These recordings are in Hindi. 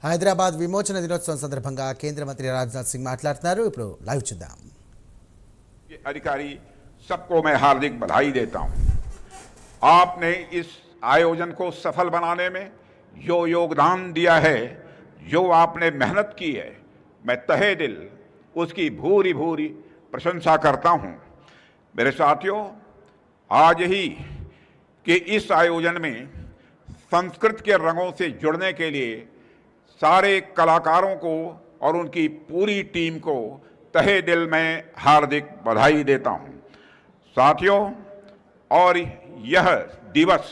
హైదరాబాద్ విమోచన దినోత్సవం సందర్భంగా కేంద్ర మంత్రి రాజ్నాథ్ సింగ్ మాట్లాడుతున్నారు. ఇప్పుడు లైవ్ చూద్దాం. अधिकारी सबको मैं हार्दिक बधाई देता हूं। आपने इस आयोजन को सफल बनाने में जो योगदान दिया है, जो आपने मेहनत की है, मैं तहे दिल उसकी भूरी भूरी प्रशंसा करता हूं। मेरे साथियों, आज ही के इस आयोजन में संस्कृत के रंगों से जुड़ने के लिए सारे कलाकारों को और उनकी पूरी टीम को तहे दिल में हार्दिक बधाई देता हूं। साथियों, और यह दिवस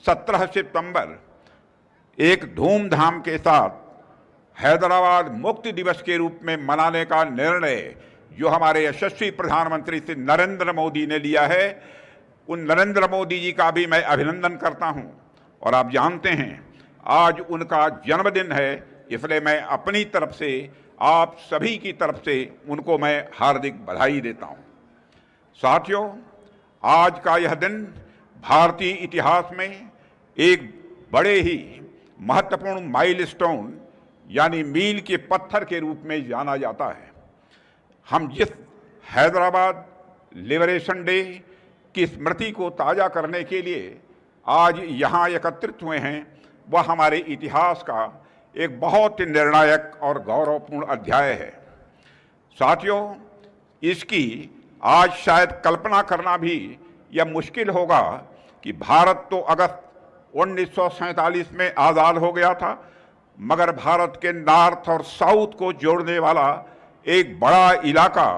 17 सितंबर एक धूमधाम के साथ हैदराबाद मुक्ति दिवस के रूप में मनाने का निर्णय जो हमारे यशस्वी प्रधानमंत्री श्री नरेंद्र मोदी ने लिया है, उन नरेंद्र मोदी जी का भी मैं अभिनंदन करता हूं। और आप जानते हैं आज उनका जन्मदिन है, इसलिए मैं अपनी तरफ से आप सभी की तरफ से उनको मैं हार्दिक बधाई देता हूं। साथियों, आज का यह दिन भारतीय इतिहास में एक बड़े ही महत्वपूर्ण माइलस्टोन यानी मील के पत्थर के रूप में जाना जाता है। हम जिस हैदराबाद लिबरेशन डे की स्मृति को ताज़ा करने के लिए आज यहाँ एकत्रित हुए हैं, वह हमारे इतिहास का एक बहुत ही निर्णायक और गौरवपूर्ण अध्याय है। साथियों, इसकी आज शायद कल्पना करना भी यह मुश्किल होगा कि भारत तो अगस्त 1947 में आज़ाद हो गया था, मगर भारत के नॉर्थ और साउथ को जोड़ने वाला एक बड़ा इलाका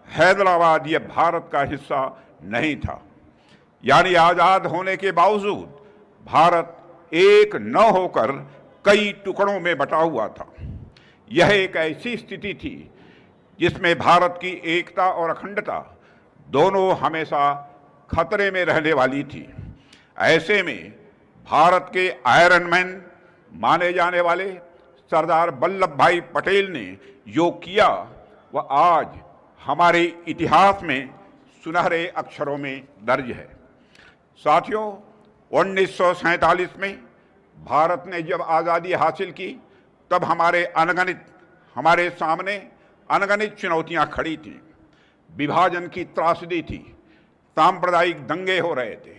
हैदराबाद यह भारत का हिस्सा नहीं था। यानी आज़ाद होने के बावजूद भारत एक न होकर कई टुकड़ों में बटा हुआ था। यह एक ऐसी स्थिति थी जिसमें भारत की एकता और अखंडता दोनों हमेशा खतरे में रहने वाली थी। ऐसे में भारत के आयरन मैन माने जाने वाले सरदार वल्लभ भाई पटेल ने जो किया वह आज हमारे इतिहास में सुनहरे अक्षरों में दर्ज है। साथियों, 1947 में भारत ने जब आज़ादी हासिल की तब हमारे सामने अनगणित चुनौतियां खड़ी थीं। विभाजन की त्रासदी थी, सांप्रदायिक दंगे हो रहे थे,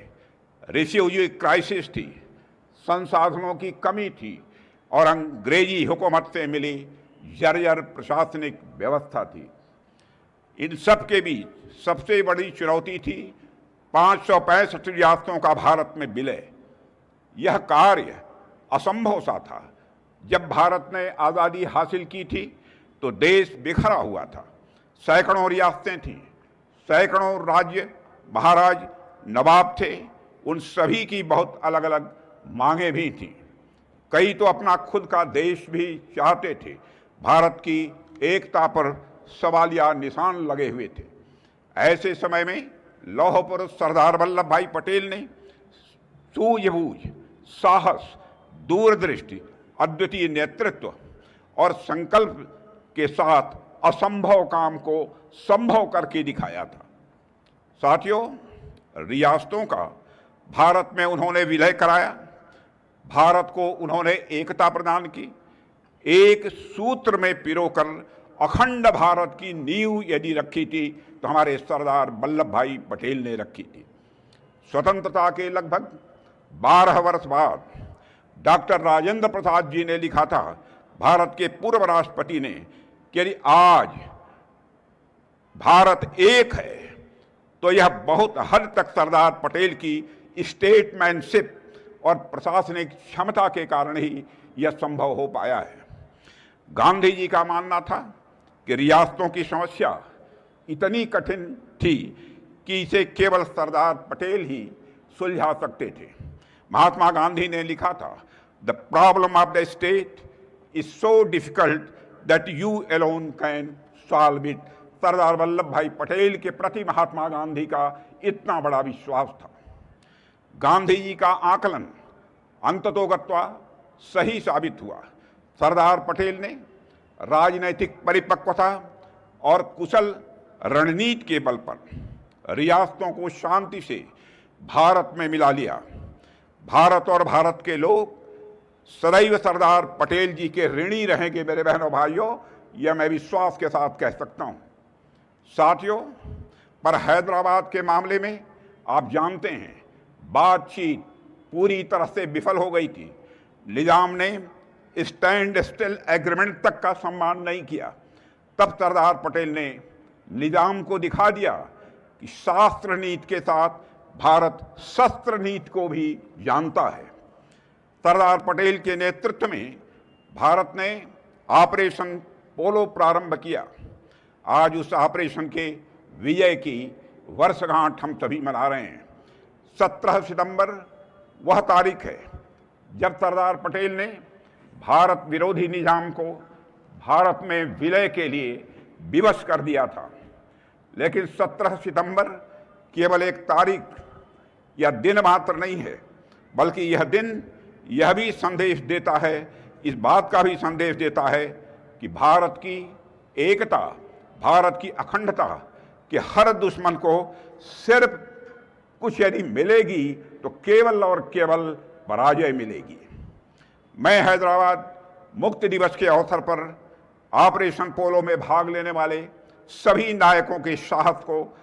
रिफ्यूजी क्राइसिस थी, संसाधनों की कमी थी और अंग्रेजी हुकूमत से मिली जर्जर प्रशासनिक व्यवस्था थी। इन सब के बीच सबसे बड़ी चुनौती थी 565 रियासतों का भारत में विलय। यह कार्य असंभव सा था। जब भारत ने आज़ादी हासिल की थी तो देश बिखरा हुआ था। सैकड़ों रियासतें थीं, सैकड़ों राज्य महाराज नवाब थे। उन सभी की बहुत अलग अलग मांगें भी थीं। कई तो अपना खुद का देश भी चाहते थे। भारत की एकता पर सवालिया निशान लगे हुए थे। ऐसे समय में लौह पुरुष सरदार वल्लभ भाई पटेल ने सूझबूझ, साहस, दूरदृष्टि, अद्वितीय नेतृत्व और संकल्प के साथ असंभव काम को संभव करके दिखाया था। साथियों, रियासतों का भारत में उन्होंने विलय कराया। भारत को उन्होंने एकता प्रदान की। एक सूत्र में पिरोकर अखंड भारत की नींव यदि रखी थी तो हमारे सरदार वल्लभ भाई पटेल ने रखी थी। स्वतंत्रता के लगभग 12 वर्ष बाद डॉक्टर राजेंद्र प्रसाद जी ने लिखा था, भारत के पूर्व राष्ट्रपति ने, कि यदि आज भारत एक है तो यह बहुत हद तक सरदार पटेल की स्टेटमैनशिप और प्रशासनिक क्षमता के कारण ही यह संभव हो पाया है। गांधी जी का मानना था कि रियासतों की समस्या इतनी कठिन थी कि इसे केवल सरदार पटेल ही सुलझा सकते थे। महात्मा गांधी ने लिखा था, the problem of the state is so difficult that you alone can solve it. Sardar Vallabh Bhai Patel के प्रति महात्मा गांधी का इतना बड़ा विश्वास था। गांधी जी का आकलन अंततोगत्वा सही साबित हुआ। सरदार पटेल ने राजनैतिक परिपक्वता और कुशल रणनीति के बल पर रियासतों को शांति से भारत में मिला लिया। भारत और भारत के लोग सदैव सरदार पटेल जी के ऋणी रहेंगे मेरे बहनों भाइयों, यह मैं विश्वास के साथ कह सकता हूं। साथियों, पर हैदराबाद के मामले में आप जानते हैं बातचीत पूरी तरह से विफल हो गई थी। निजाम ने स्टैंड स्टिल एग्रीमेंट तक का सम्मान नहीं किया। तब सरदार पटेल ने निजाम को दिखा दिया कि शास्त्र नीति के साथ भारत शस्त्र नीति को भी जानता है। सरदार पटेल के नेतृत्व में भारत ने ऑपरेशन पोलो प्रारंभ किया। आज उस ऑपरेशन के विजय की वर्षगांठ हम सभी मना रहे हैं। 17 सितंबर वह तारीख है जब सरदार पटेल ने भारत विरोधी निजाम को भारत में विलय के लिए विवश कर दिया था। लेकिन 17 सितंबर केवल एक तारीख या दिन मात्र नहीं है, बल्कि यह दिन यह भी संदेश देता है, इस बात का भी संदेश देता है कि भारत की एकता, भारत की अखंडता कि हर दुश्मन को सिर्फ कुछ यदि मिलेगी तो केवल और केवल पराजय मिलेगी। मैं हैदराबाद मुक्ति दिवस के अवसर पर ऑपरेशन पोलो में भाग लेने वाले सभी नायकों के साहस को